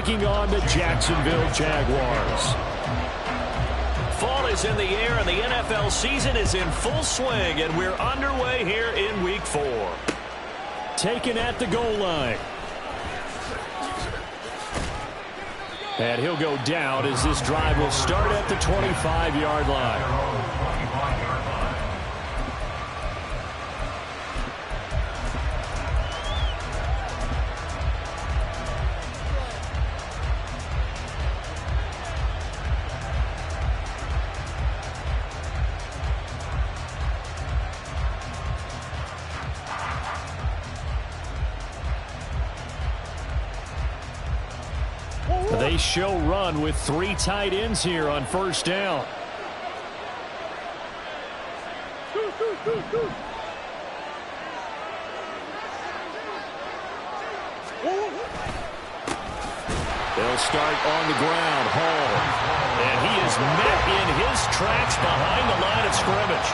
taking on the Jacksonville Jaguars. Fall is in the air, and the NFL season is in full swing, and we're underway here in Week 4. Taken at the goal line. And he'll go down as this drive will start at the 25-yard line. They show run with 3 tight ends here on first down. They'll start on the ground. Hall. And he is met in his tracks behind the line of scrimmage.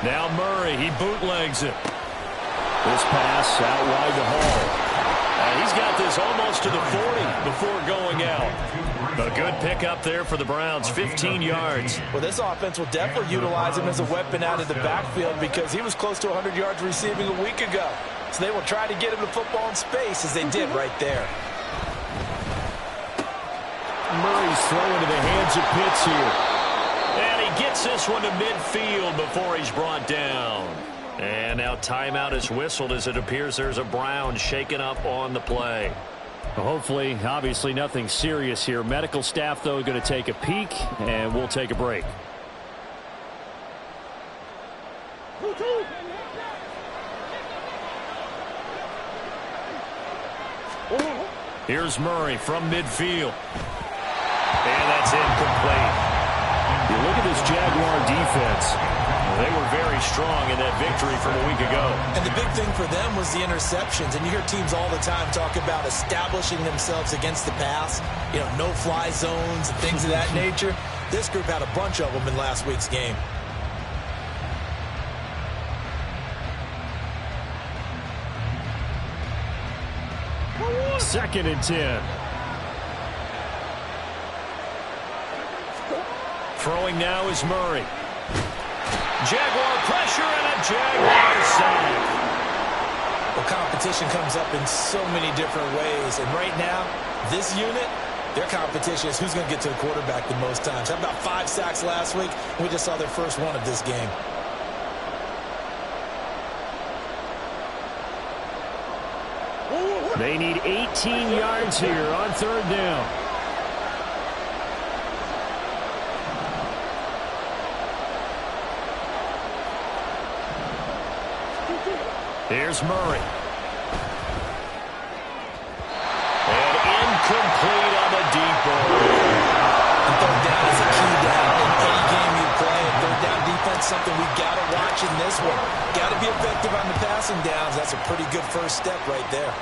Now Murray, he bootlegs it. This pass out wide to Hall. And he's got this almost to the 40 before going out. A good pickup there for the Browns, 15 yards. Well, this offense will definitely utilize him as a weapon out of the backfield because he was close to 100 yards receiving a week ago. So they will try to get him the football in space as they did right there. Murray's throwing to the hands of Pitts here. And he gets this one to midfield before he's brought down. And now timeout is whistled as it appears there's a Brown shaken up on the play. Well, hopefully, obviously nothing serious here. Medical staff, though, going to take a peek, and we'll take a break. Here's Murray from midfield. And that's incomplete. You look at this Jaguar defense. They were very strong in that victory from a week ago. And the big thing for them was the interceptions. And you hear teams all the time talk about establishing themselves against the pass. You know, no-fly zones and things of that nature. This group had a bunch of them in last week's game. Second and 10. Throwing now is Murray. Jaguar pressure and a Jaguar sack. Well, competition comes up in so many different ways. And right now, this unit, their competition is who's going to get to the quarterback the most times. How about 5 sacks last week? We just saw their first one of this game. They need 18 yards here on third down. Here's Murray. And incomplete on the deep ball. And third down is a key down in any game you play. And third down defense, something we got to watch in this one. Got to be effective on the passing downs. That's a pretty good first step right there.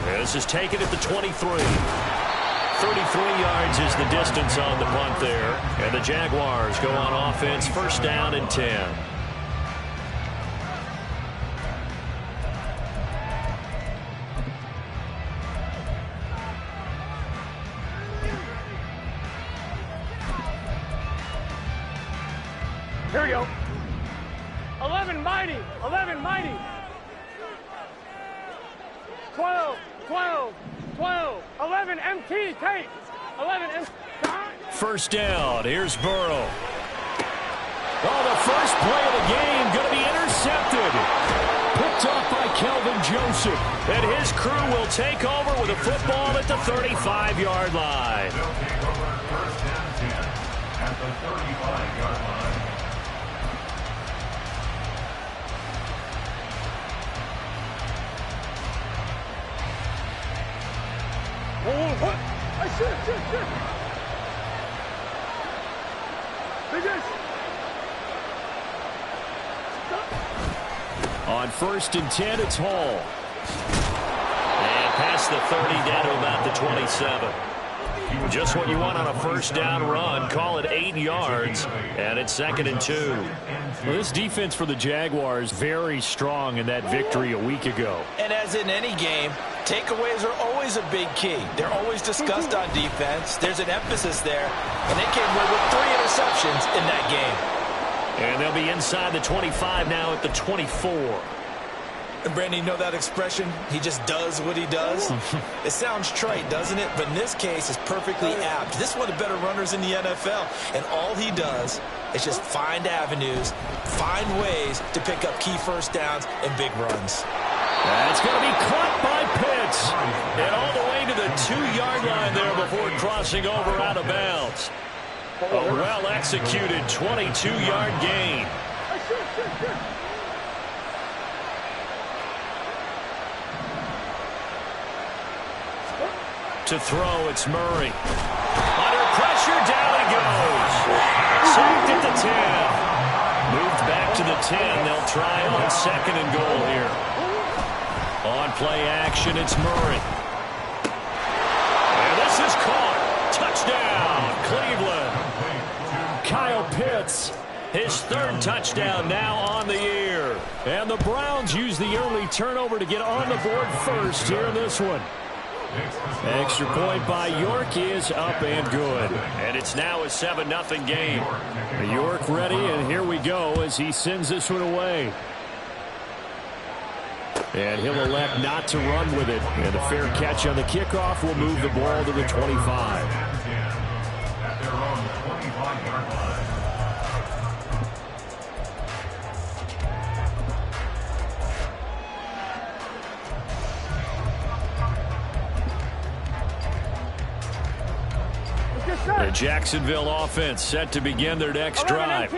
This is taken at the 23. 33 yards is the distance on the punt there. And the Jaguars go on offense, first down and 10. Here we go. 11 mighty. 11 mighty. 12. 12. 12. 11 MT. Take. 11 MT. First down. Here's Burrow. Oh, the first play of the game going to be intercepted. Picked off by Kelvin Joseph. And his crew will take over with a football at the 35-yard line. First and 10 at the 35-yard line. What? Shit. On first and 10, it's Hall. And past the 30 down to about the 27. Just what you want on a first down run. Call it 8 yards, and it's 2nd and 2. Well, this defense for the Jaguars very strong in that victory a week ago. And as in any game, takeaways are always a big key. They're always discussed on defense. There's an emphasis there, and they came away with 3 interceptions in that game. And they'll be inside the 25 now at the 24. And Brandon, you know that expression? He just does what he does? It sounds trite, doesn't it? But in this case, it's perfectly apt. This is one of the better runners in the NFL. And all he does is just find avenues, find ways to pick up key first downs and big runs. That's going to be caught by Pitts. And all the way to the 2-yard line there before crossing over out of bounds. A well-executed 22-yard gain. To throw, it's Murray. Under pressure, down he goes. Sacked at the 10. Moved back to the 10. They'll try on 2nd and goal here. On play action, it's Murray. And this is caught. Touchdown, Cleveland. Kyle Pitts, his 3rd touchdown now on the year. And the Browns use the early turnover to get on the board first here in this one. Extra point by York is up and good. And it's now a 7-0 game. York ready, and here we go as he sends this one away. And he'll elect not to run with it. And a fair catch on the kickoff will move the ball to the 25. At their own 25-yard line. The Jacksonville offense set to begin their next drive.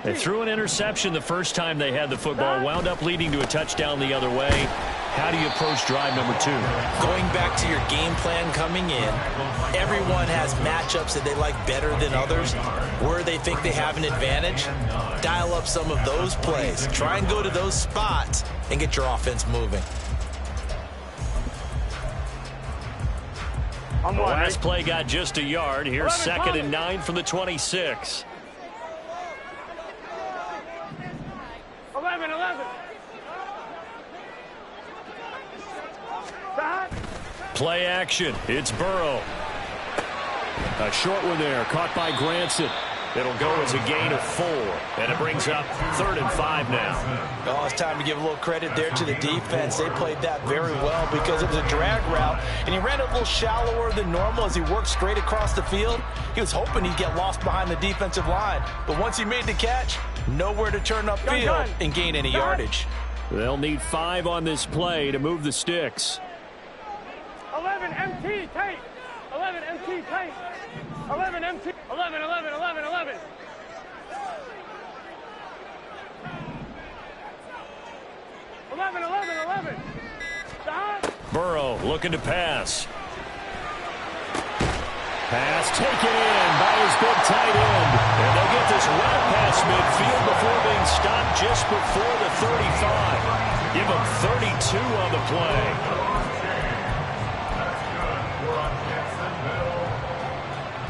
They threw an interception the first time they had the football, wound up leading to a touchdown the other way. How do you approach drive number 2? Going back to your game plan coming in, everyone has matchups that they like better than others. Where they think they have an advantage, dial up some of those plays. Try and go to those spots and get your offense moving. The last play got just a yard. Here's 2nd and 9 from the 26. 11. Play action. It's Burrow. A short one there, caught by Granson. It'll go as a gain of 4, and it brings up 3rd and 5 now. Oh, it's time to give a little credit there to the defense. They played that very well because it was a drag route, and he ran it a little shallower than normal as he worked straight across the field. He was hoping he'd get lost behind the defensive line, but once he made the catch, nowhere to turn upfield and gain any yardage. They'll need 5 on this play to move the sticks. 11 MT tight. 11 MT tight. 11 MT. 11. 11. Burrow looking to pass. Pass taken in by his big tight end. And they'll get this well past midfield before being stopped just before the 35. Give him 32 on the play.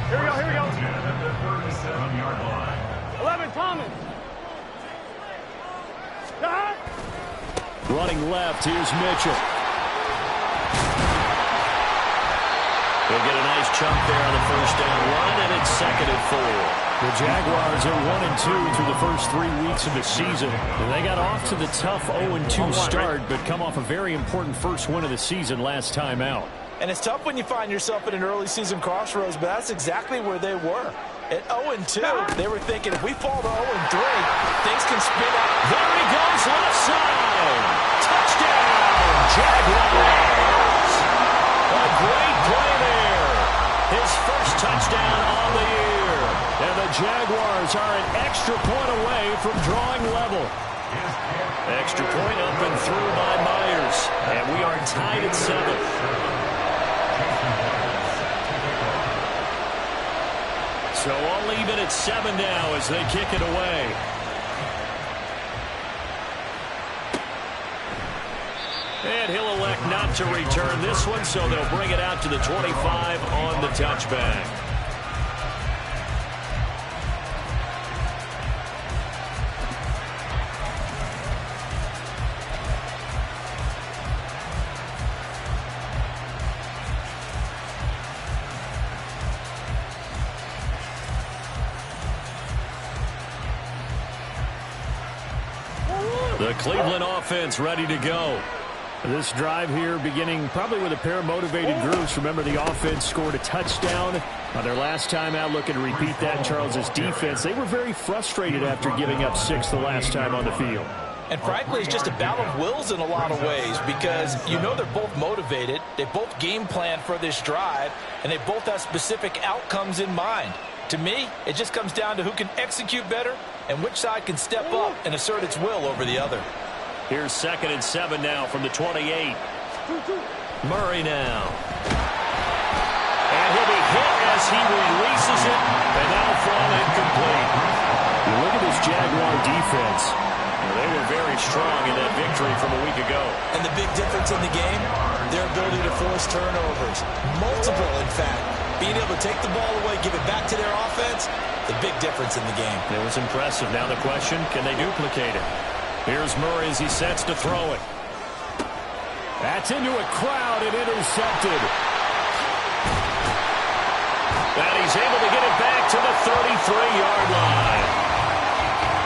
Here we go. At the 37-yard line. 11 Thomas. Running left, here's Mitchell. He'll get a nice chunk there on the first down run, and it's 2nd and 4. The Jaguars are 1-2 through the first 3 weeks of the season. They got off to the tough 0-2 start, but come off a very important first win of the season last time out. And it's tough when you find yourself at an early season crossroads, but that's exactly where they were. At 0-2, they were thinking if we fall to 0-3, things can spin out. There he goes, left side. Touchdown, Jaguars. A great play there. His first touchdown on the year. And the Jaguars are an extra point away from drawing level. Extra point up and through by Myers. And we are tied at 7. So all even at 7 now as they kick it away. And he'll elect not to return this one, so they'll bring it out to the 25 on the touchback. The Cleveland offense ready to go. This drive here beginning probably with a pair of motivated groups. Remember, the offense scored a touchdown on their last time out. Looking to repeat that in Charles's defense. They were very frustrated after giving up 6 the last time on the field. And frankly, it's just a battle of wills in a lot of ways because you know they're both motivated. They both game plan for this drive, and they both have specific outcomes in mind. To me, it just comes down to who can execute better and which side can step up and assert its will over the other. Here's 2nd and 7 now from the 28. Murray now. And he'll be hit as he releases it, and that'll fall incomplete. You look at this Jaguar defense. They were very strong in that victory from a week ago. And the big difference in the game, their ability to force turnovers. Multiple, in fact. Being able to take the ball away, give it back to their offense, the big difference in the game. It was impressive. Now the question, can they duplicate it? Here's Murray as he sets to throw it. That's into a crowd and intercepted. And he's able to get it back to the 33-yard line.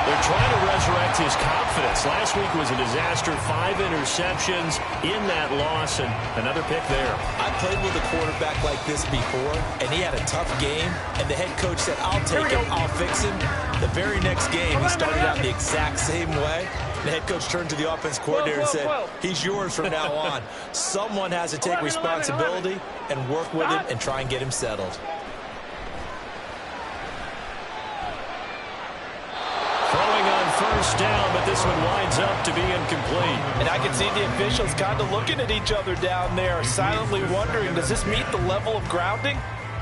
They're trying to resurrect his confidence. Last week was a disaster. 5 interceptions in that loss, and another pick there. I played with a quarterback like this before, and he had a tough game, and the head coach said, I'll take him, I'll fix him. The very next game, he started out the exact same way. The head coach turned to the offense coordinator and said, he's yours from now on. Someone has to take responsibility and work with him and try and get him settled. Throwing on 1st down, but this one winds up to be incomplete. And I can see the officials kind of looking at each other down there, silently wondering, does this meet the level of grounding?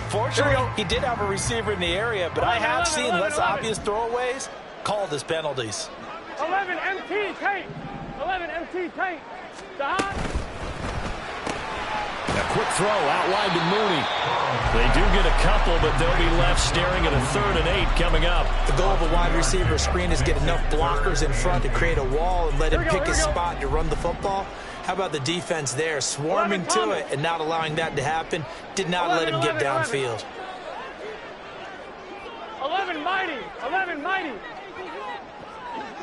Fortunately, he did have a receiver in the area, but I have seen less obvious throwaways called as penalties. 11 MT tape. 11 MT tape. A quick throw outlined to Mooney. They do get a couple, but they'll be left staring at a 3rd and 8 coming up. The goal of a wide receiver screen is get enough blockers in front to create a wall and let him pick his spot to run the football. How about the defense there, swarming to it and not allowing that to happen? Did not let him get downfield. 11 mighty. 11 mighty.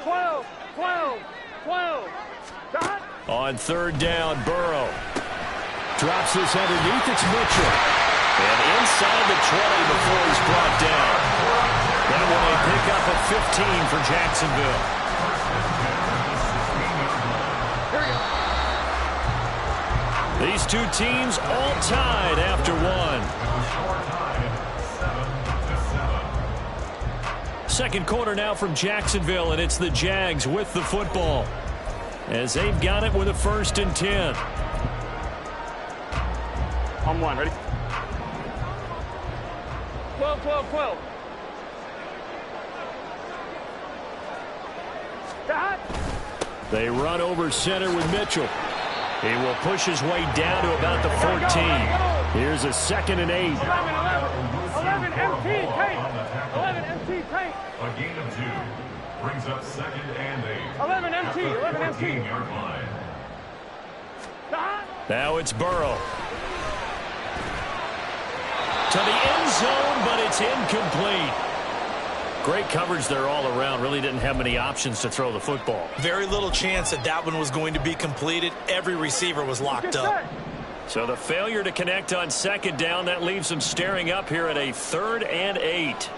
12. 12. 12. On 3rd down, Burrow. Drops this underneath. It's Mitchell. And inside the 20 before he's brought down. That will a pick up at 15 for Jacksonville. These two teams all tied after one. 2nd quarter now from Jacksonville, and it's the Jags with the football as they've got it with a 1st and 10. On 1, ready? 12, 12, 12. They run over center with Mitchell. He will push his way down to about the 14. Here's a 2nd and 8. 11 MT tape. 11 MT tape. A gain of 2 brings up 2nd and 8. 11 MT. 11 MT. 14-yard line. Now it's Burrow. To the end zone, but it's incomplete. Great coverage there all around. Really didn't have many options to throw the football. Very little chance that that one was going to be completed. Every receiver was locked up. So the failure to connect on 2nd down, that leaves them staring up here at a 3rd and 8.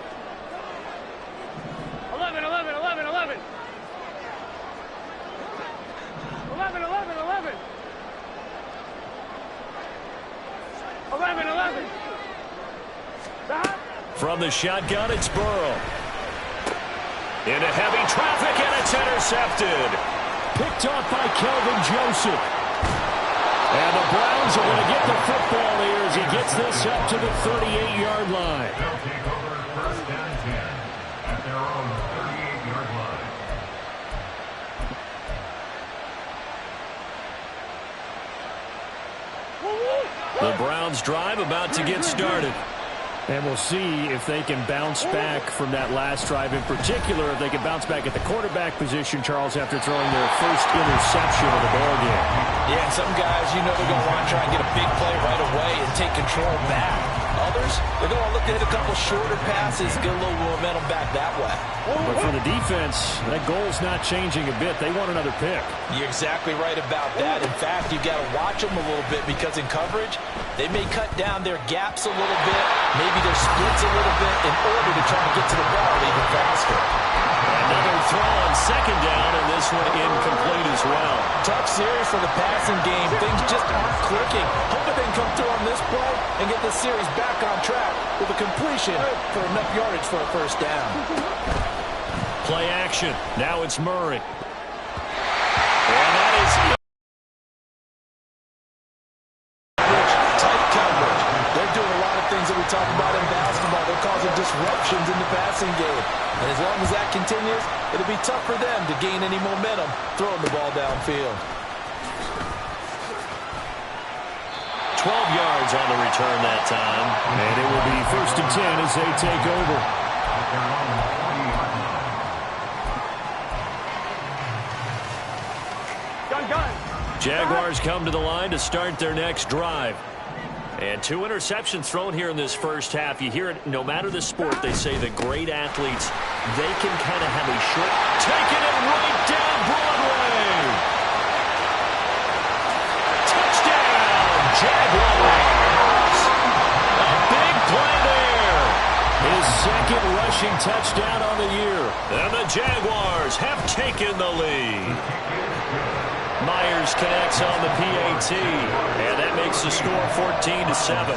11, 11, 11, 11. 11, 11, 11. 11, 11. From the shotgun, it's Burrow. Into heavy traffic, and it's intercepted. Picked off by Kelvin Joseph. And the Browns are going to get the football here as he gets this up to the 38-yard line. They'll take over 1st and 10 at their own 38-yard line. Browns drive about to get started. And we'll see if they can bounce back from that last drive. In particular, if they can bounce back at the quarterback position, Charles, after throwing their first interception of the ballgame. Yeah, and some guys, you know they're going to want to try and get a big play right away and take control back. Others, they're going to look to hit a couple shorter passes, get a little momentum back that way. But for the defense, that goal's not changing a bit. They want another pick. You're exactly right about that. In fact, you've got to watch them a little bit because in coverage, they may cut down their gaps a little bit, maybe their splits a little bit in order to try to get to the ball even faster. Another throw on second down, and this one incomplete as well. Tough series for the passing game. Things just aren't clicking. Hoping they can come through on this play and get this series back on track with a completion for enough yardage for a first down. Play action. Now it's Murray. And that is it. Tight coverage. They're doing a lot of things that we talk about in basketball. They're causing disruptions in the passing game. And as long as that continues, it'll be tough for them to gain any momentum throwing the ball downfield. 12 yards on the return that time. And it will be 1st and 10 as they take over. Jaguars come to the line to start their next drive. And 2 interceptions thrown here in this first half. You hear it, no matter the sport, they say the great athletes, they can kind of have a short, taking it right down Broadway. Touchdown, Jaguars. A big play there. His second rushing touchdown on the year. And the Jaguars have taken the lead. Myers connects on the PAT, and that makes the score 14-7.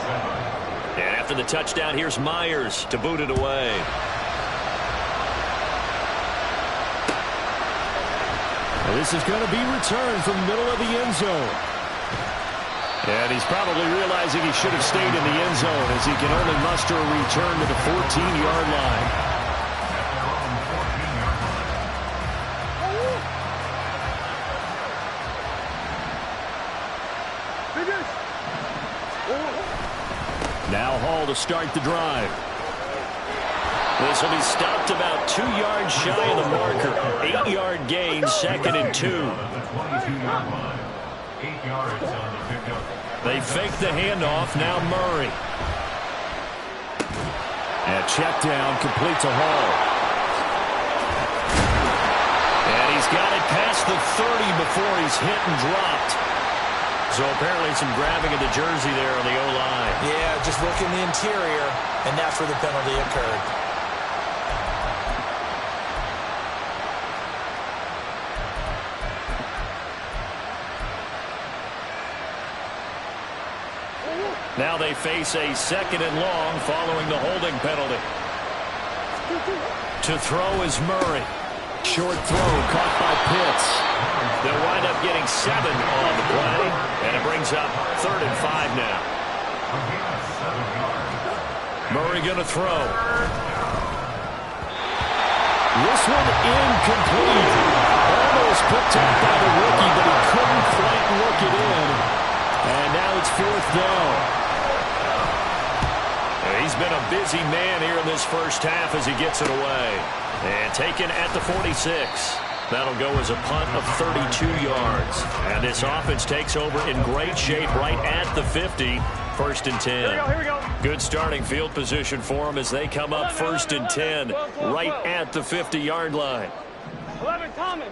And after the touchdown, here's Myers to boot it away. And this is going to be returned from the middle of the end zone. And he's probably realizing he should have stayed in the end zone as he can only muster a return to the 14-yard line. Now Hall to start the drive. This will be stopped about 2 yards shy of the marker. 8-yard gain, 2nd and 2. 8 yards on the pickup. They fake the handoff, now Murray. And check down, complete to Hall. And he's got it past the 30 before he's hit and dropped. So apparently some grabbing of the jersey there on the O-line. Yeah, just look in the interior, and that's where the penalty occurred. Now they face a 2nd and long following the holding penalty. To throw is Murray. Short throw caught by Pitts. They'll wind up getting 7 on the play, and it brings up 3rd and 5 now. Murray going to throw. This one incomplete. Almost picked up by the rookie, but he couldn't quite work it in. And now it's 4th down. He's been a busy man here in this first half as he gets it away. And taken at the 46. That'll go as a punt of 32 yards. And this offense takes over in great shape right at the 50. 1st and 10. Here we go. Good starting field position for them as they come up 1st and 10 right at the 50-yard line. 11, Thomas.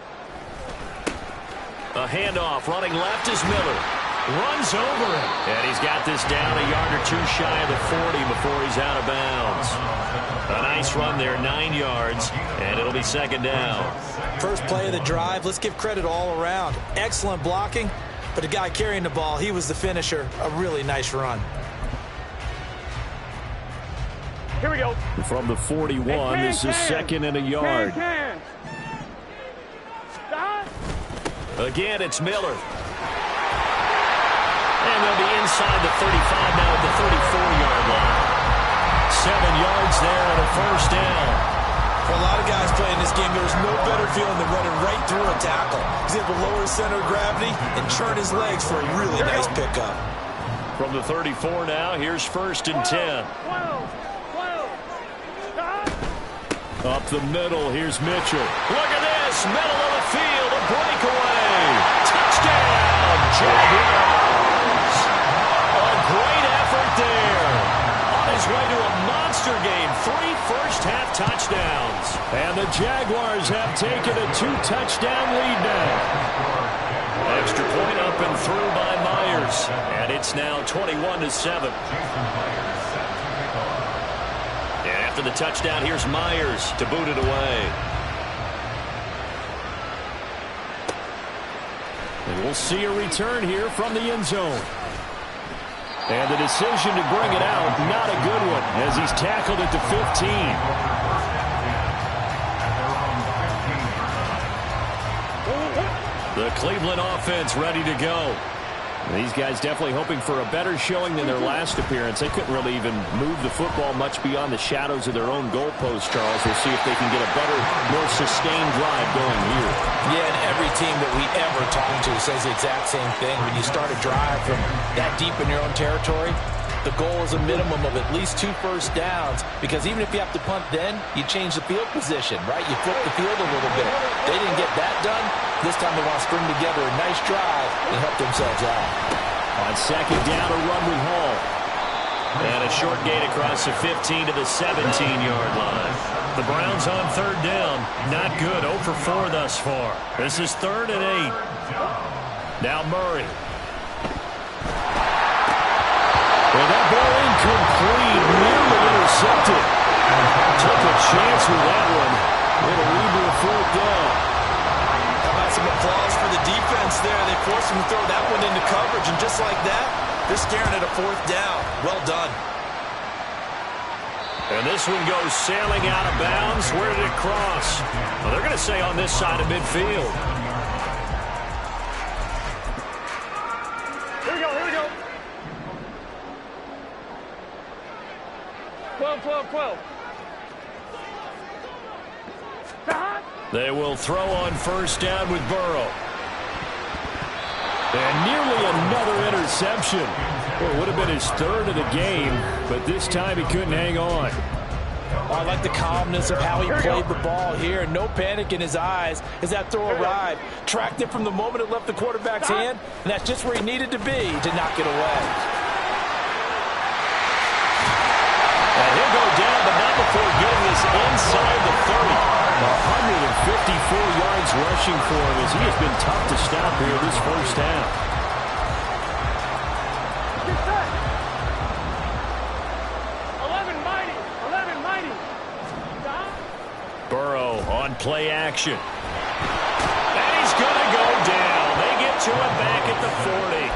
A handoff running left is Miller. Runs over it. And he's got this down a yard or 2 shy of the 40 before he's out of bounds. A nice run there, 9 yards, and it'll be 2nd down. First play of the drive, let's give credit all around. Excellent blocking, but the guy carrying the ball, he was the finisher. A really nice run. Here we go. From the 41, this is 2nd and a yard. Stop. Again, it's Miller. And they'll be inside the 35 now at the 34-yard line. 7 yards there and a 1st down. For a lot of guys playing this game, there's no better feeling than running right through a tackle. He's able to lower his center of gravity and churn his legs for a really nice pickup. From the 34 now, here's 1st and 10. 12. Up the middle, here's Mitchell. Look at this, middle of the field, a breakaway. Touchdown, Jaguars. A great effort there. On his way to a monster game, 3 first-half touchdowns. And the Jaguars have taken a 2-touchdown lead now. Extra point up and through by Myers. And it's now 21-7. And after the touchdown, here's Myers to boot it away. And we'll see a return here from the end zone. And the decision to bring it out, not a good one, as he's tackled at the 15. The Cleveland offense ready to go. These guys definitely hoping for a better showing than their last appearance. They couldn't really even move the football much beyond the shadows of their own goalpost, Charles. We'll see if they can get a better, more sustained drive going here. Yeah, and every team that we ever talk to says the exact same thing. When you start a drive from that deep in your own territory, the goal is a minimum of at least 2 first downs, because even if you have to punt then, you change the field position, right? You flip the field a little bit. They didn't get that done. This time they want to string together a nice drive and help themselves out. On 2nd down, a run with Hall. And a short gain across the 15 to the 17-yard line. The Browns on 3rd down. Not good. 0 for 4 thus far. This is 3rd and 8. Now Murray. And that ball incomplete, nearly intercepted. Took a chance with that one. It'll lead to a 4th down. How about some applause for the defense there? They forced him to throw that one into coverage, and just like that, they're staring at a 4th down. Well done. And this one goes sailing out of bounds. Where did it cross? Well, they're going to say on this side of midfield. Here we go. 12. They will throw on 1st down with Burrow. And nearly another interception. Well, it would have been his 3rd of the game, but this time he couldn't hang on. I like the calmness of how he played the ball here. No panic in his eyes as that throw arrived. Tracked it from the moment it left the quarterback's hand, and that's just where he needed to be to knock it away. And he'll go down, but not before getting this inside the 30. 154 yards rushing for him as he has been tough to stop here this first half. Get set. 11 mighty. Burrow on play action. And he's going to go down. They get to him back at the 40.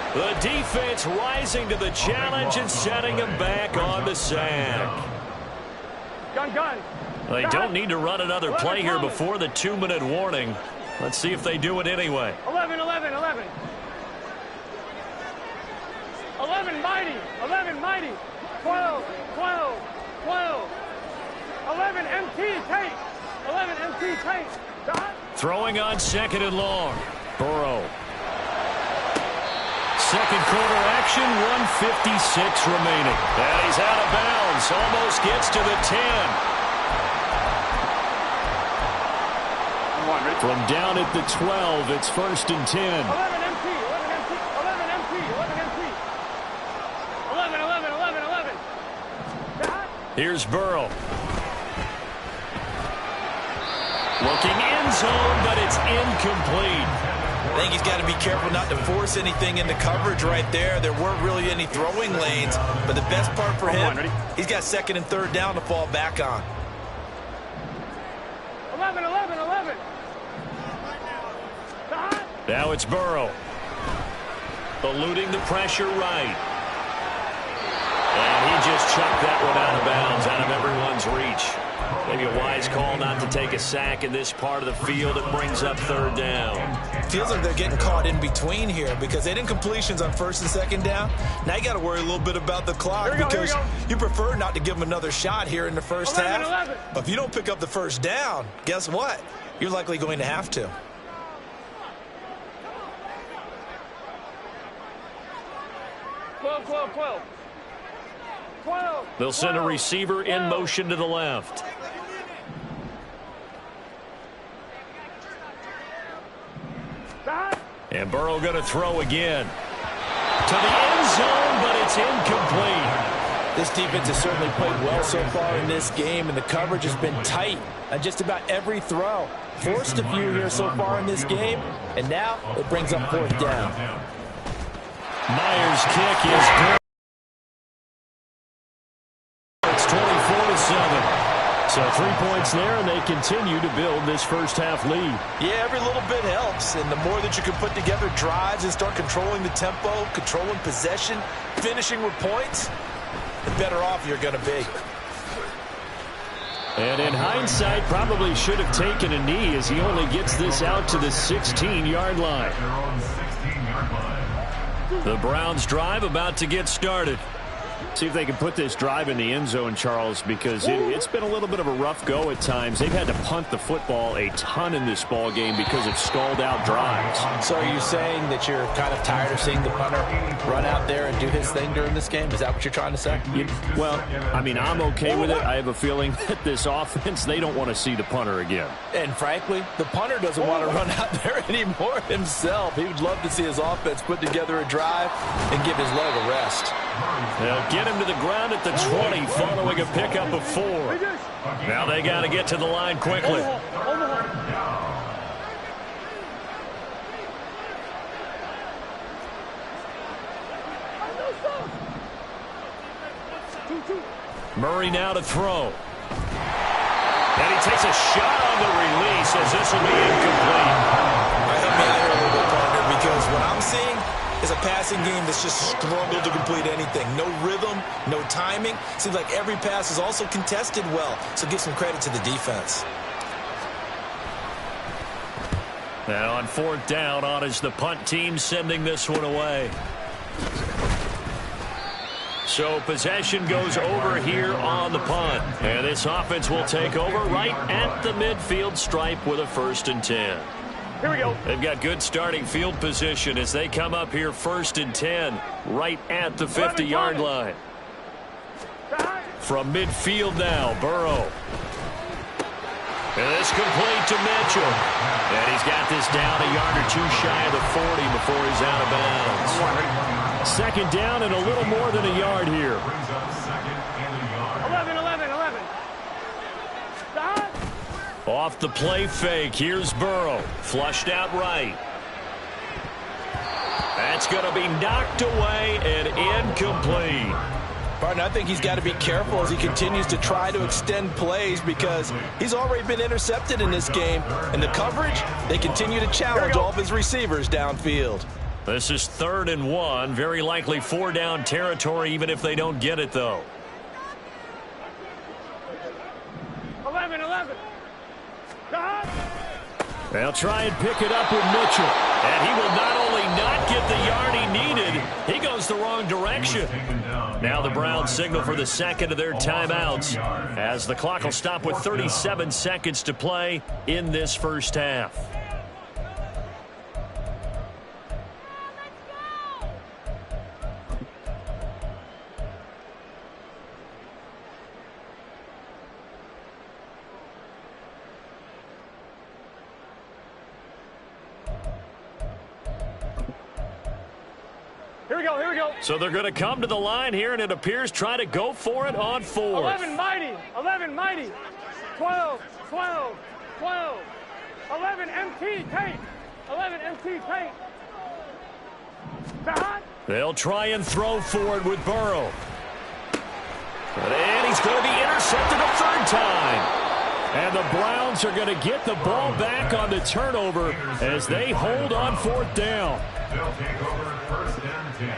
The defense rising to the challenge and setting him back on the sack. Gun. They don't need to run another play here before the 2-minute warning. Let's see if they do it anyway. 11 mighty. 12. 11 MT tape. Throwing on 2nd and long. Burrow. 2nd quarter action, 1:56 remaining. And he's out of bounds. Almost gets to the 10. From down at the 12, it's 1st and 10. 11 MT. 11. Here's Burrow. Looking end zone, but it's incomplete. I think he's got to be careful not to force anything into coverage right there. There weren't really any throwing lanes, but the best part for him, he's got 2nd and 3rd down to fall back on. 11. Now it's Burrow. Eluding the pressure right. And he just chucked that one out of bounds, out of everyone's reach. Maybe a wise call not to take a sack in this part of the field. It brings up 3rd down. Feels like they're getting caught in between here because they didn't completions on 1st and 2nd down. Now you got to worry a little bit about the clock because you prefer not to give them another shot here in the first half. But if you don't pick up the 1st down, guess what? You're likely going to have to. 12, 12, 12. 12. They'll send a 12, receiver in 12. motion to the left. And Burrow going to throw again. To the end zone, but it's incomplete. This defense has certainly played well so far in this game, and the coverage has been tight on just about every throw. Forced a few here so far in this game, and now it brings up fourth down. Myers' kick is good. It's 24-7. So 3 points there, and they continue to build this first-half lead. Yeah, every little bit helps, and the more that you can put together drives and start controlling the tempo, controlling possession, finishing with points, the better off you're going to be. And in hindsight, probably should have taken a knee as he only gets this out to the 16-yard line. The Browns drive about to get started. See if they can put this drive in the end zone, Charles, because it's been a little bit of a rough go at times. They've had to punt the football a ton in this ball game because of stalled out drives. So are you saying that you're kind of tired of seeing the punter run out there and do his thing during this game? Is that what you're trying to say? Well, I mean, I'm okay with it. I have a feeling that this offense, they don't want to see the punter again. And frankly, the punter doesn't want to run out there anymore himself. He would love to see his offense put together a drive and give his leg a rest. They'll get him to the ground at the 20 following a pickup of 4. Now they got to get to the line quickly. Murray now to throw. And he takes a shot on the release as this will be incomplete. Help me out here a little bit, partner, because what I'm seeing is a passing game that's just struggled to complete anything. No rhythm, no timing. Seems like every pass is also contested well. So give some credit to the defense. Now on fourth down, on is the punt team sending this one away. So possession goes over here on the punt. And this offense will take over right at the midfield stripe with a 1st and 10. Here we go. They've got good starting field position as they come up here 1st and 10 right at the 50-yard line. From midfield now, Burrow. And it's complete to Mitchell. And he's got this down a yard or 2 shy of the 40 before he's out of bounds. 2nd down and a little more than a yard here. 11, 11, 11. Off the play fake, here's Burrow. Flushed out right. That's going to be knocked away and incomplete. Partner, I think he's got to be careful as he continues to try to extend plays because he's already been intercepted in this game. And the coverage, they continue to challenge all of his receivers downfield. This is 3rd and 1. Very likely 4-down territory even if they don't get it, though. 11, 11. They'll try and pick it up with Mitchell. And he will not only not get the yard he needed, he goes the wrong direction. Now the Browns signal for the 2nd of their timeouts as the clock will stop with 37 seconds to play in this first half. Here we go, here we go. So they're going to come to the line here, and it appears try to go for it on 4th. 11 mighty, 11 mighty. 12, 12, 12. 11 MT tape. 11 MT tape. They'll try and throw for it with Burrow. And he's going to be intercepted a 3rd time. And the Browns are going to get the ball back on the turnover as they hold on 4th down. They'll take over 1st and 10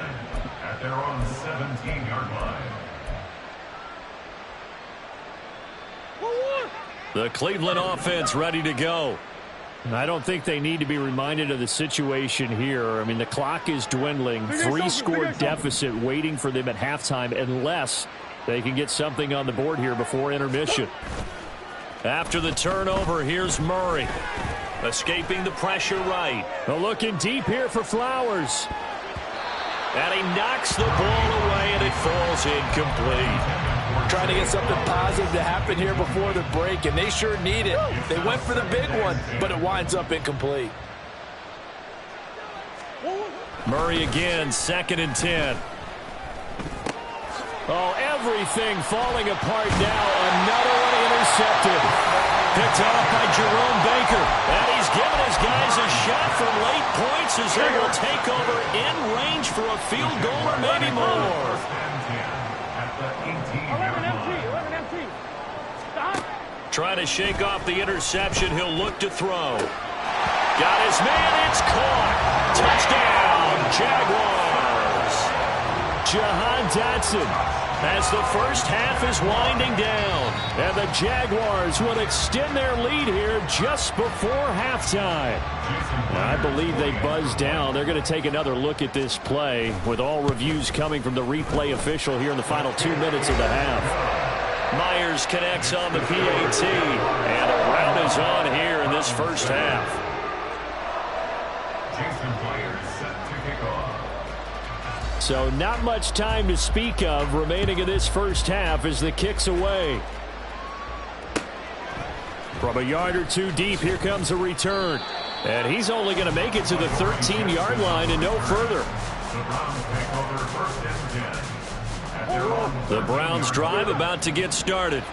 at their own 17-yard line. The Cleveland offense ready to go. I don't think they need to be reminded of the situation here. I mean, the clock is dwindling. 3-score deficit waiting for them at halftime unless they can get something on the board here before intermission. After the turnover, here's Murray. Escaping the pressure right. Looking deep here for Flowers. And he knocks the ball away, and it falls incomplete. Trying to get something positive to happen here before the break, and they sure need it. They went for the big one, but it winds up incomplete. Murray again, 2nd and 10. Oh, everything falling apart now. Another one intercepted. Picked off by Jerome Baker. And he's given his guys a shot for late points as they will take over in range for a field goal or maybe more. 11 empty. Stop. Trying to shake off the interception. He'll look to throw. Got his man. It's caught. Touchdown, Jaguars. Jahan Dotson as the first half is winding down. And the Jaguars will extend their lead here just before halftime. I believe they buzzed down. They're going to take another look at this play with all reviews coming from the replay official here in the final 2 minutes of the half. Myers connects on the PAT. And a round is on here in this first half. So not much time to speak of remaining in this first half as the kick's away. From a yard or two deep, here comes a return. And he's only going to make it to the 13-yard line and no further. The Browns drive about to get started.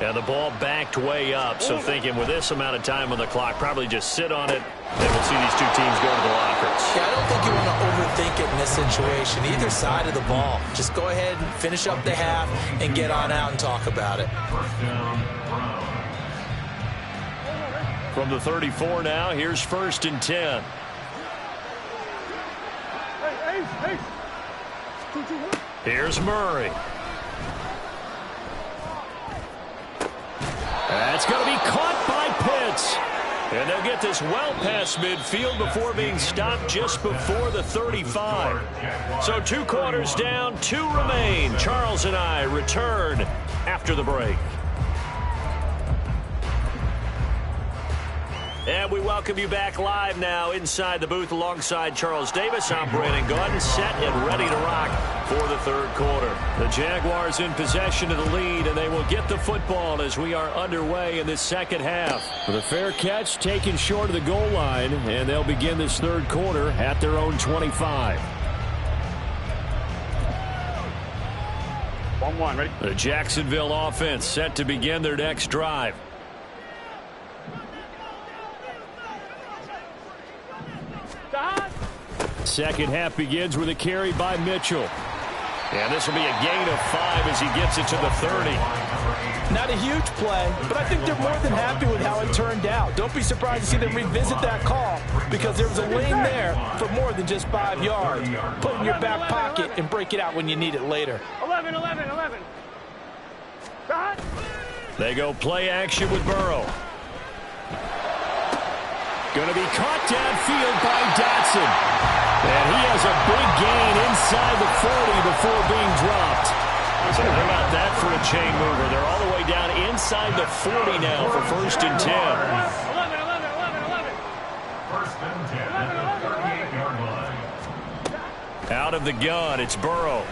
And the ball backed way up. So thinking with this amount of time on the clock, probably just sit on it. And we'll see these two teams go to the lockers. Yeah, I don't think you want to overthink it in this situation. Either side of the ball. Just go ahead and finish up the half and get on out and talk about it. From the 34 now, here's 1st and 10. Hey. Here's Murray. That's going to be caught by Pitts. And they'll get this well past midfield before being stopped just before the 35. So 2 quarters down, 2 remain. Charles and I return after the break. And we welcome you back live now inside the booth alongside Charles Davis. I'm Brandon Gordon, set and ready to rock for the 3rd quarter. The Jaguars in possession of the lead, and they will get the football as we are underway in this 2nd half. With a fair catch taken short of the goal line, and they'll begin this 3rd quarter at their own 25. 1-1, ready? The Jacksonville offense set to begin their next drive. Second half begins with a carry by Mitchell. And this will be a gain of 5 as he gets it to the 30. Not a huge play, but I think they're more than happy with how it turned out. Don't be surprised to see them revisit that call because there was a lane there for more than just 5 yards. Put it in your back pocket and break it out when you need it later. 11. Stop. They go play action with Burrow. Going to be caught downfield by Dotson. And he has a big gain inside the 40 before being dropped. So how about that for a chain mover? They're all the way down inside the 40 now for 1st and 10. 11. 1st and 10 at the 38-yard line. Out of the gun, it's Burrow.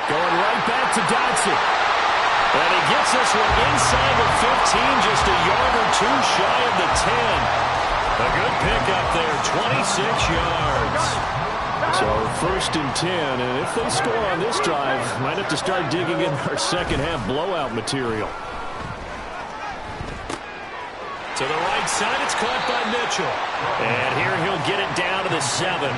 Going right back to Dotson. And he gets this one inside the 15, just a yard or 2 shy of the 10. A good pickup there, 26 yards. So 1st and 10, and if they score on this drive, might have to start digging in our second half blowout material. To the right side, it's caught by Mitchell. And here he'll get it down to the 7.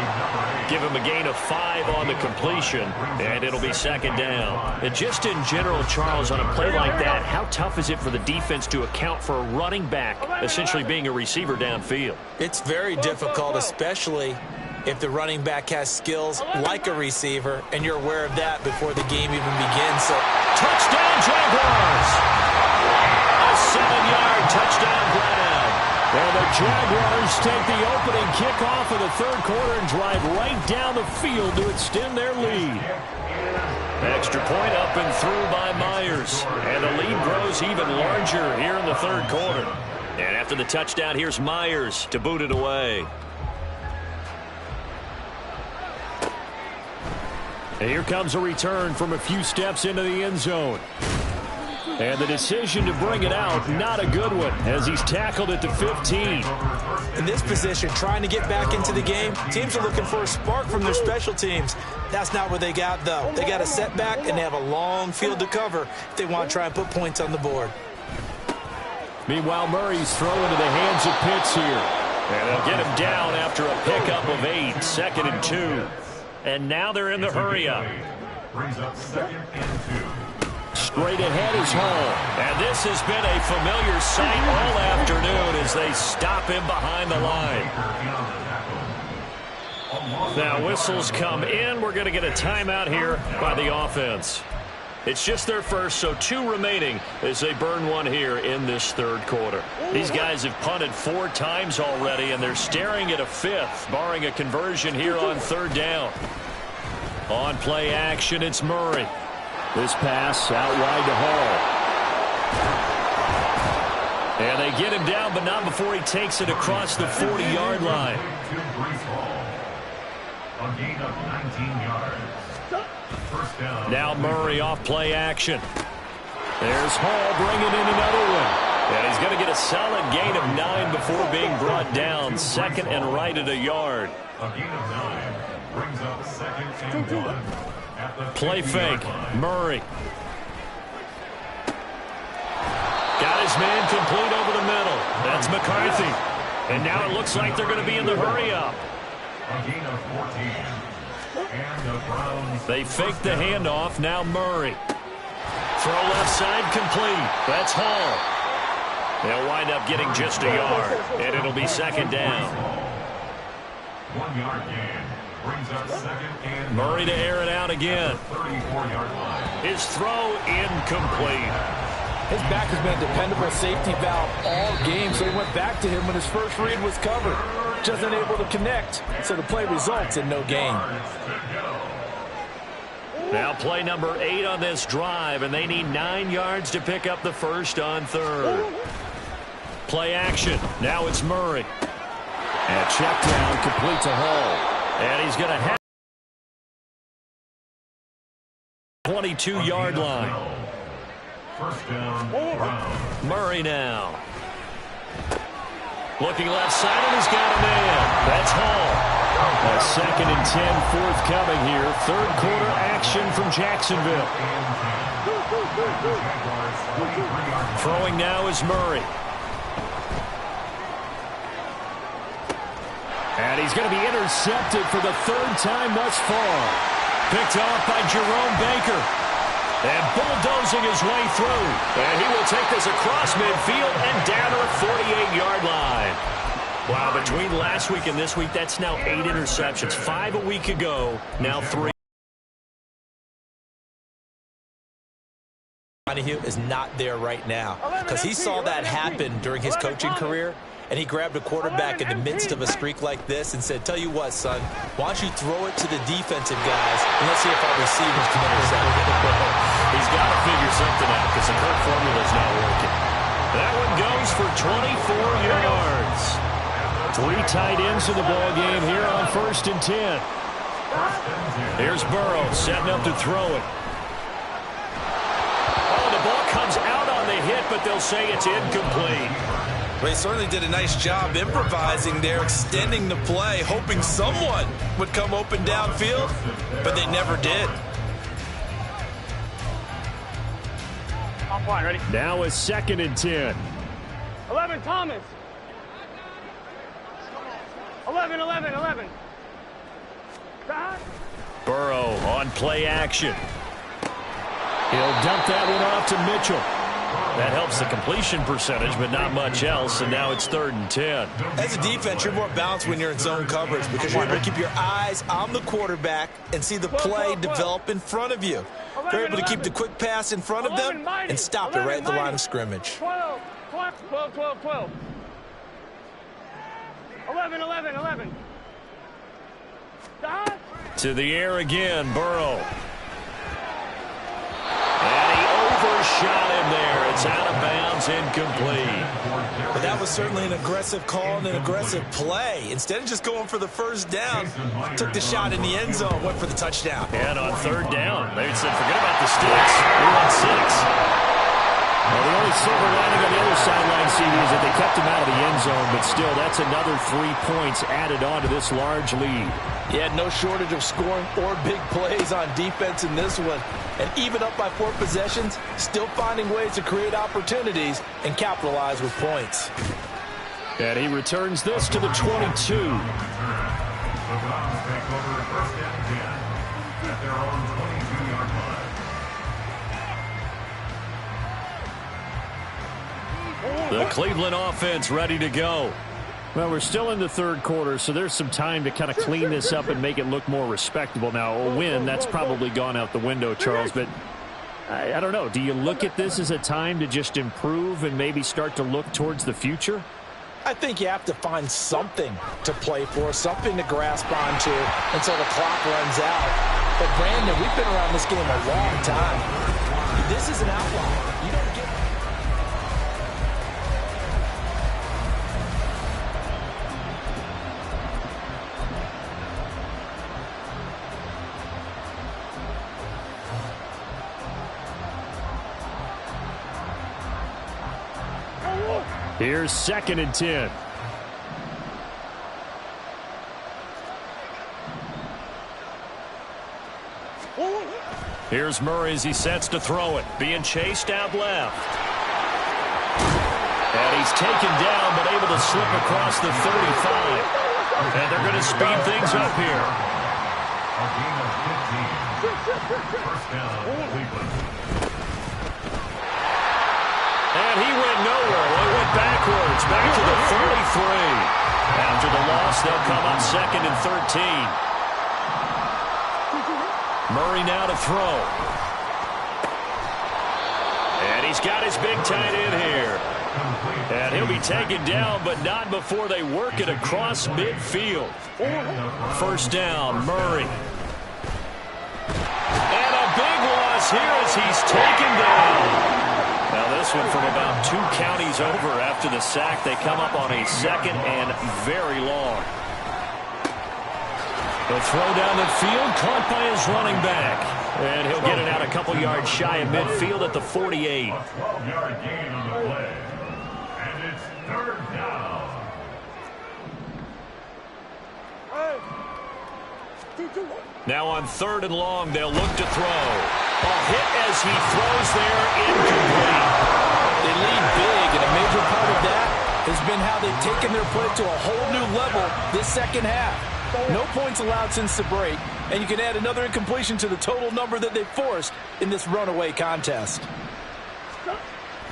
Give him a gain of 5 on the completion, and it'll be 2nd down. And just in general, Charles, on a play like that, how tough is it for the defense to account for a running back essentially being a receiver downfield? It's very difficult, especially if the running back has skills like a receiver, and you're aware of that before the game even begins. So, touchdown, Jaguars! A 7-yard touchdown grab. And the Jaguars take the opening kickoff of the 3rd quarter and drive right down the field to extend their lead. Extra point up and through by Myers. And the lead grows even larger here in the 3rd quarter. And after the touchdown, here's Myers to boot it away. And here comes a return from a few steps into the end zone. And the decision to bring it out, not a good one, as he's tackled at the 15. In this position, trying to get back into the game, teams are looking for a spark from their special teams. That's not what they got, though. They got a setback, and they have a long field to cover if they want to try and put points on the board. Meanwhile, Murray's throw into the hands of Pitts here. And they'll get him down after a pickup of 8, 2nd and 2. And now they're in the hurry-up. Brings up 2nd and 2. Straight ahead is Hall. And this has been a familiar sight all afternoon as they stop him behind the line. Now whistles come in. We're going to get a timeout here by the offense. It's just their first, so 2 remaining as they burn one here in this third quarter. These guys have punted 4 times already, and they're staring at a 5th, barring a conversion here on 3rd down. On play action, it's Murray. This pass out wide to Hall. And they get him down, but not before he takes it across the 40-yard line. A gain of 19 yards. First down. Now Murray off play action. There's Hall bringing in another one. And he's going to get a solid gain of 9 before being brought down. 2nd and right at a yard. A gain of 9 brings up 2nd and 1. Play fake. Murray. Got his man complete over the middle. That's McCarthy. And now it looks like they're going to be in the hurry-up. A gain of 14. And the Browns. They fake the handoff. Now Murray. Throw left side complete. That's Hall. They'll wind up getting just a yard. And it'll be 2nd down. 1 yard gain. Brings up 2nd and Murray to air it out again. 34-yard line. His throw incomplete. His back has been a dependable safety valve all game, so he went back to him when his first read was covered. Just unable to connect, so the play results in no gain. Now play number 8 on this drive, and they need 9 yards to pick up the first on 3rd. Play action. Now it's Murray. And check down complete to Hall. And he's going to have 22-yard line. First down, Browns. Murray now. Looking left side, and he's got a man. That's Hall. A 2nd and 10 forthcoming here. 3rd quarter action from Jacksonville. Throwing now is Murray. And he's going to be intercepted for the 3rd time thus far. Picked off by Jerome Baker. And bulldozing his way through. And he will take this across midfield and down to the 48-yard line. Wow, between last week and this week, that's now 8 interceptions. 5 a week ago, now 3. Donahue is not there right now because he saw that happen during his coaching career, and he grabbed a quarterback in the midst of a streak like this and said, tell you what, son, why don't you throw it to the defensive guys, and let's see if our receivers can intercept it. He's got to figure something out because the current formula's not working. That one goes for 24 yards. 3 tight ends in the ball game here on 1st and 10. Here's Burrow setting up to throw it. Oh, the ball comes out on the hit, but they'll say it's incomplete. Well, he certainly did a nice job improvising there, extending the play, hoping someone would come open downfield, but they never did. On point, ready? Now it's 2nd and 10. 11, Thomas. 11. Stop. Burrow on play action. He'll dump that one off to Mitchell. That helps the completion percentage, but not much else, and now it's 3rd and 10. As a defense, you're more balanced when you're in zone coverage because you're able to keep your eyes on the quarterback and see the play develop in front of you. You're able to keep the quick pass in front of them and stop it right at the line of scrimmage. 12. 11. Stop. To the air again, Burrow. And he overshot him there. It's out of bounds, incomplete. But that was certainly an aggressive call and an aggressive play. Instead of just going for the first down, took the shot in the end zone, went for the touchdown. And on third down, they said, forget about the sticks. We want 6. Well, the only silver lining on the other sideline, CD, is that they kept him out of the end zone, but still, that's another 3 points added on to this large lead. Yeah, no shortage of scoring or big plays on defense in this one. And even up by 4 possessions, still finding ways to create opportunities and capitalize with points. And he returns this to the 22. The Browns take over first and 10 at their own 22-yard line. The Cleveland offense ready to go. Well, we're still in the third quarter, so there's some time to kind of clean this up and make it look more respectable. Now, a win, that's probably gone out the window, Charles, but I don't know. Do you look at this as a time to just improve and maybe start to look towards the future? I think you have to find something to play for, something to grasp onto until the clock runs out. But, Brandon, we've been around this game a long time. This is an outlier. You don't get Here's 2nd and 10. Here's Murray as he sets to throw it. Being chased out left. And he's taken down, but able to slip across the 35. And they're going to speed things up here. A gain of 15. First down, Cleveland. And he went nowhere. He went backwards, back to the 33. After the loss, they'll come up 2nd and 13. Murray now to throw. And he's got his big tight end here. And he'll be taken down, but not before they work it across midfield. First down, Murray. And a big loss here as he's taken down. Now this one from about 2 counties over after the sack. They come up on a 2nd and very long. The throw down the field, caught by his running back. And he'll get it out a couple yards shy of midfield at the 48. A 12-yard gain on the play. And it's third down. Now on 3rd and long, they'll look to throw. A hit as he throws there, incomplete. They lead big, and a major part of that has been how they've taken their play to a whole new level this second half. No points allowed since the break, and you can add another incompletion to the total number that they've forced in this runaway contest.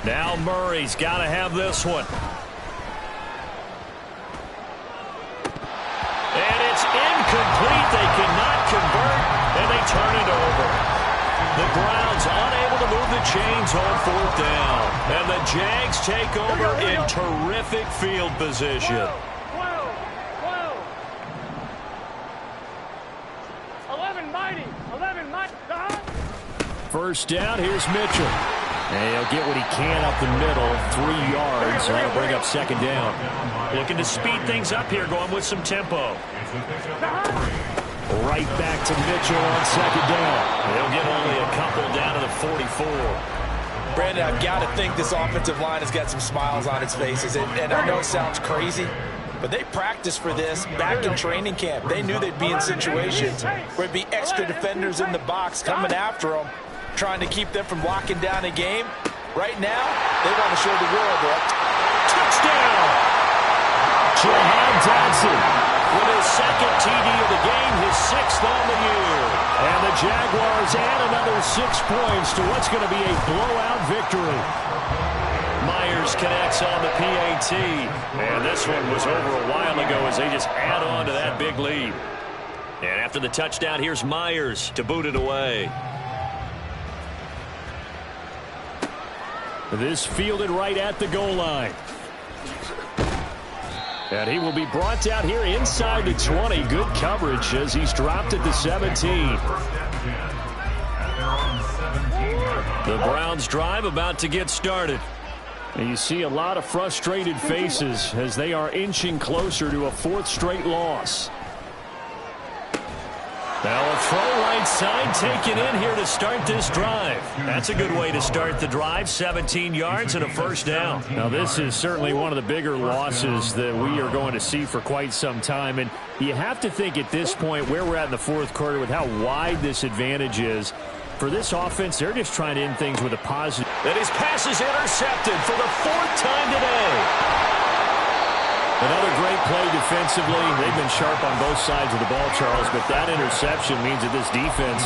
Now Murray's got to have this one. And it's incomplete. They cannot convert, and they turn it over. The Browns unable to move the chains on 4th down. And the Jags take over in terrific field position. 11 mighty. 11 mighty. First down, here's Mitchell. And he'll get what he can up the middle, 3 yards. That'll bring up 2nd down. Looking to speed things up here, going with some tempo. Right back to Mitchell on 2nd down. They'll get only a couple down to the 44. Brandon, I've got to think this offensive line has got some smiles on its faces. And I know it sounds crazy, but they practiced for this back in training camp. They knew they'd be in situations where it'd be extra defenders in the box coming after them, trying to keep them from locking down a game. Right now, they want to show the world that Touchdown! Jahan Dodson with his 2nd TD of the game, his 6th on the year. And the Jaguars add another 6 points to what's going to be a blowout victory. Myers connects on the PAT. And this one was over a while ago as they just add on to that big lead. And after the touchdown, here's Myers to boot it away. This fielded right at the goal line. And he will be brought down here inside the 20. Good coverage as he's dropped at the 17. First and 10 at their own 17-yard line. The Browns drive about to get started. And you see a lot of frustrated faces as they are inching closer to a 4th straight loss. Now a throw right side taken in here to start this drive. That's a good way to start the drive. 17 yards and a first down. Now this is certainly one of the bigger losses that we are going to see for quite some time. And you have to think at this point where we're at in the 4th quarter with how wide this advantage is. For this offense, they're just trying to end things with a positive. And his pass is intercepted for the 4th time today. Another great play defensively. They've been sharp on both sides of the ball, Charles, but that interception means that this defense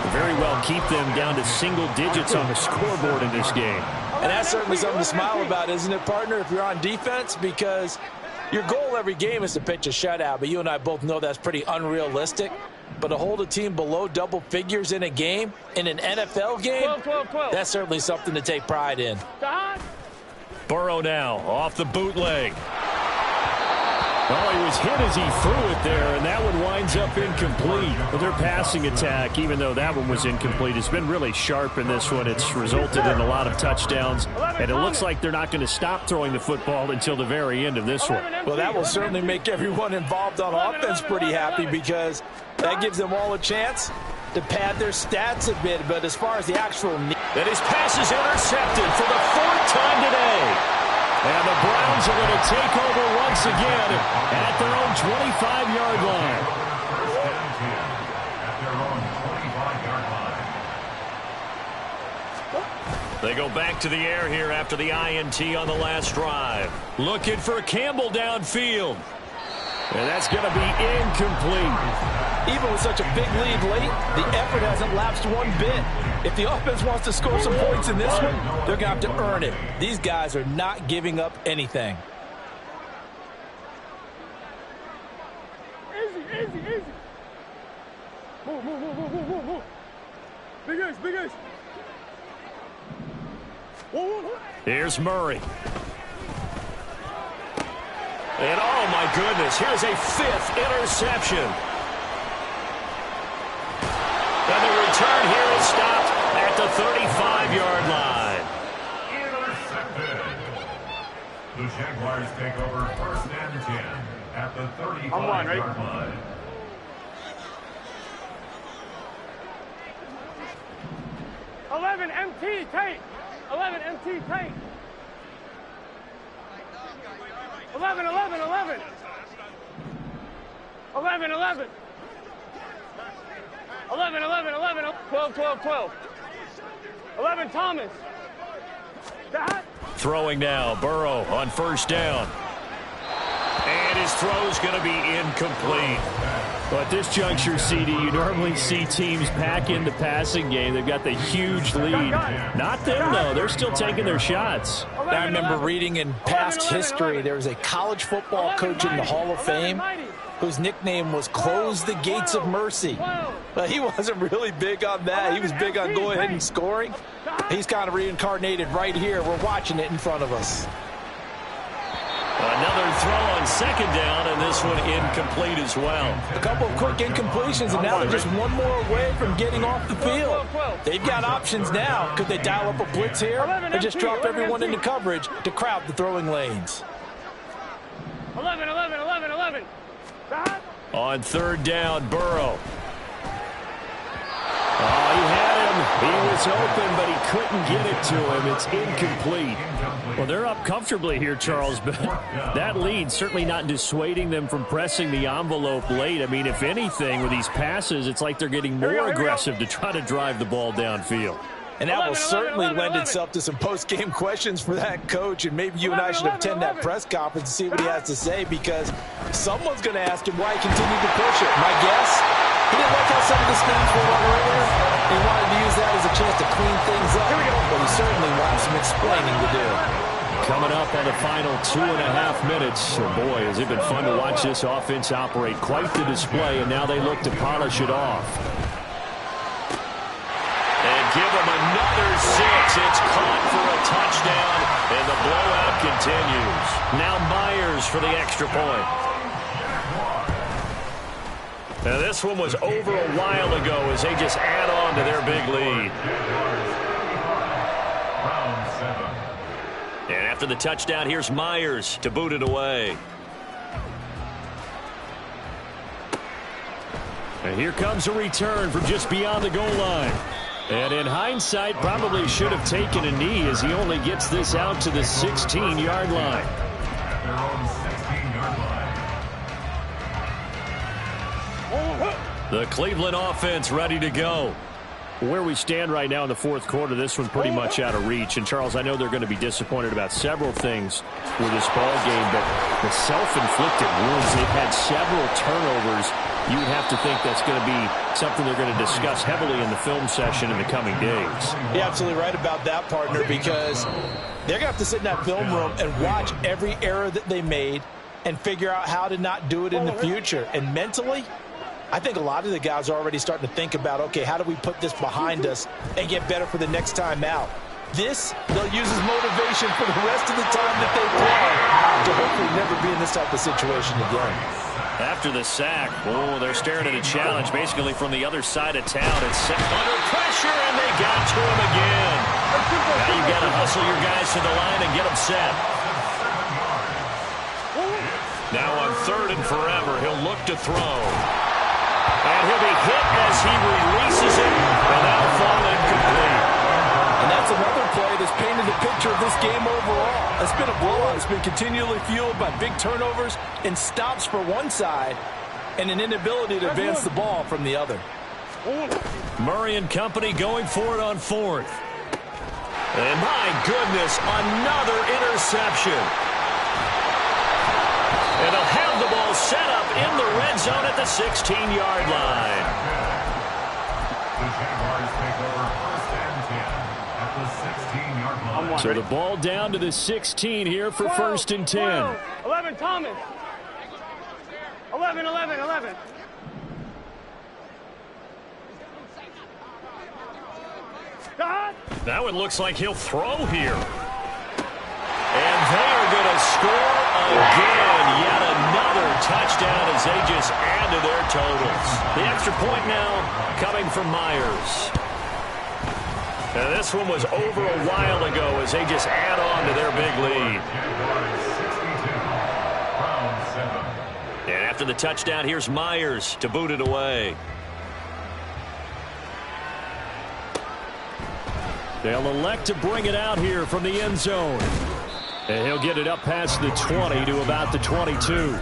will very well keep them down to single digits on the scoreboard in this game. And that's certainly something to smile about, isn't it, partner, if you're on defense? Because your goal every game is to pitch a shutout, but you and I both know that's pretty unrealistic. But to hold a team below double figures in a game, in an NFL game, 12. that's certainly something to take pride in. Burrow now off the bootleg. Well, he was hit as he threw it there, and that one winds up incomplete. But their passing attack, even though that one was incomplete, has been really sharp in this one. It's resulted in a lot of touchdowns, and it looks like they're not going to stop throwing the football until the very end of this one. Well, that will certainly make everyone involved on offense pretty happy because that gives them all a chance to pad their stats a bit. But as far as the actual need... And his pass is intercepted for the 4th time today. And the Browns are going to take over once again at their own 25-yard line. At their own 25-yard line. They go back to the air here after the INT on the last drive. Looking for Campbell downfield. And that's going to be incomplete. Even with such a big lead late, the effort hasn't lapsed one bit. If the offense wants to score some points in this one, they're going to have to earn it. These guys are not giving up anything. Easy. Move. Big ace. Whoa. Here's Murray. And oh my goodness, here's a 5th interception. And the return here is stopped at the 35-yard line. Intercepted. The Jaguars take over 1st and 10 at the 35-yard line. Eleven MT Tate. 11 12 11 Thomas. That. Throwing now, Burrow on 1st down. And his throw's going to be incomplete. Well, at this juncture, CD, you normally see teams pack in the passing game. They've got the huge lead. Not them, though. They're still taking their shots. I remember reading in past history, there was a college football coach in the Hall of Fame whose nickname was Close the Gates of Mercy. But he wasn't really big on that. He was big on going ahead and scoring. He's kind of reincarnated right here. We're watching it in front of us. Another throw on 2nd down, and this one incomplete as well. A couple of quick incompletions, and now they're just one more away from getting off the field. They've got options now. Could they dial up a blitz here or just drop everyone into coverage to crowd the throwing lanes? 11. On 3rd down, Burrow. Oh, he had him. He was open, but he couldn't get it to him. It's incomplete. Well, they're up comfortably here, Charles, but that lead certainly not dissuading them from pressing the envelope late. I mean, if anything, with these passes, it's like they're getting more aggressive to try to drive the ball downfield. And that will certainly lend itself to some post-game questions for that coach, and maybe you and I should attend that press conference and see what he has to say, because someone's going to ask him why he continued to push it. My guess, he didn't like how some of the snaps were run earlier. He wanted to use that as a chance to clean things up, but he certainly will have some explaining to do. Coming up on the final 2.5 minutes. Oh boy, has it been fun to watch this offense operate. Quite the display, and now they look to polish it off. And give him another 6. It's caught for a touchdown, and the blowout continues. Now Myers for the extra point. Now this one was over a while ago as they just add on to their big lead. After the touchdown, here's Myers to boot it away. And here comes a return from just beyond the goal line. And in hindsight, probably should have taken a knee as he only gets this out to the 16-yard line. At their own 16-yard line. The Cleveland offense ready to go. Where we stand right now in the fourth quarter, this one pretty much out of reach. And, Charles, I know they're going to be disappointed about several things with this ball game, but the self-inflicted wounds, they've had several turnovers. You would have to think that's going to be something they're going to discuss heavily in the film session in the coming days. You're absolutely right about that, partner, because they're going to have to sit in that film room and watch every error that they made and figure out how to not do it in the future. And mentally, I think a lot of the guys are already starting to think about, okay, how do we put this behind us and get better for the next time out? This, they'll use as motivation for the rest of the time that they play to hopefully never be in this type of situation again. After the sack, they're staring at a challenge basically from the other side of town. It's set under pressure, and they got to him again. Now you've got to hustle your guys to the line and get them set. Now on 3rd and forever, he'll look to throw. And he'll be hit as he releases it, and that'll fall incomplete. And that's another play that's painted the picture of this game overall. It's been a blowout. It's been continually fueled by big turnovers and stops for one side and an inability to advance the ball from the other. Murray and company going for it on 4th. And my goodness, another interception. And they'll have the ball set up in the red zone at the 16-yard line. The Jaguars take over 1st and 10 at the 16-yard line. So the ball down to the 16 here for 1st and 10. 11, Thomas. 11. God. Now it looks like he'll throw here. And they are going to score again. Yet another touchdown as they just add to their totals. The extra point now coming from Myers. And this one was over a while ago as they just add on to their big lead. And after the touchdown, here's Myers to boot it away. They'll elect to bring it out here from the end zone. And he'll get it up past the 20 to about the 22.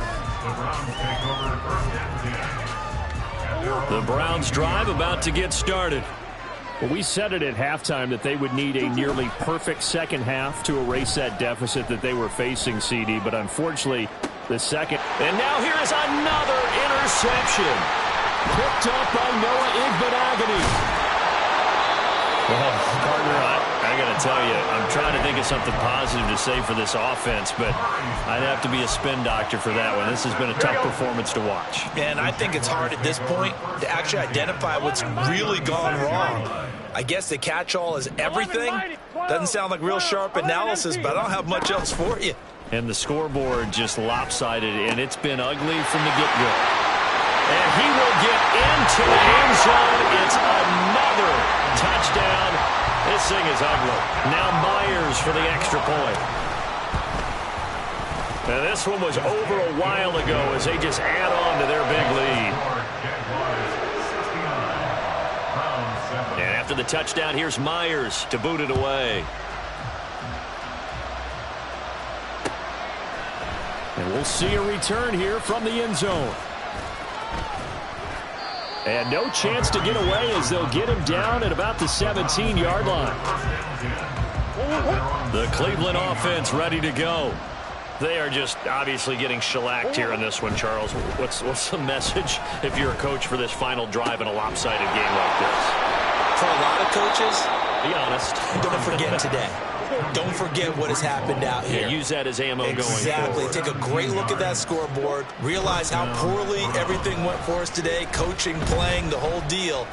The Browns drive about to get started. Well, we said it at halftime that they would need a nearly perfect second half to erase that deficit that they were facing, CD. But unfortunately, the second. And now here is another interception. Picked up by Noah Igbenogany. Well, partner, I got to tell you, I'm trying to think of something positive to say for this offense, but I'd have to be a spin doctor for that one. This has been a tough performance to watch. And I think it's hard at this point to actually identify what's really gone wrong. I guess the catch-all is everything. Doesn't sound like real sharp analysis, but I don't have much else for you. And the scoreboard just lopsided, and it's been ugly from the get-go. And he will get into the end zone. It's another touchdown. This thing is ugly. Now Myers for the extra point. And this one was over a while ago as they just add on to their big lead. And after the touchdown, here's Myers to boot it away. And we'll see a return here from the end zone. And no chance to get away as they'll get him down at about the 17-yard line. The Cleveland offense ready to go. They are just obviously getting shellacked here in this one, Charles. What's the message if you're a coach for this final drive in a lopsided game like this? For a lot of coaches, be honest. Don't forget today. Don't forget what has happened out here. Yeah, use that as ammo going forward. Exactly. Take a great look at that scoreboard. Realize how poorly everything went for us today. Coaching, playing, the whole deal.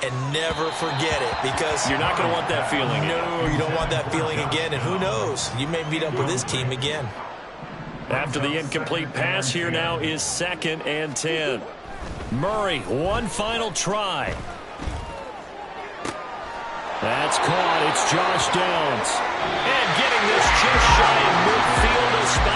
And never forget it, because you're not going to want that feeling. No, you don't want that feeling again. And who knows? You may meet up with this team again. After the incomplete pass, here now is 2nd and 10. Murray, one final try. That's caught. It's Josh Downs. And getting this just shy of midfield, a spot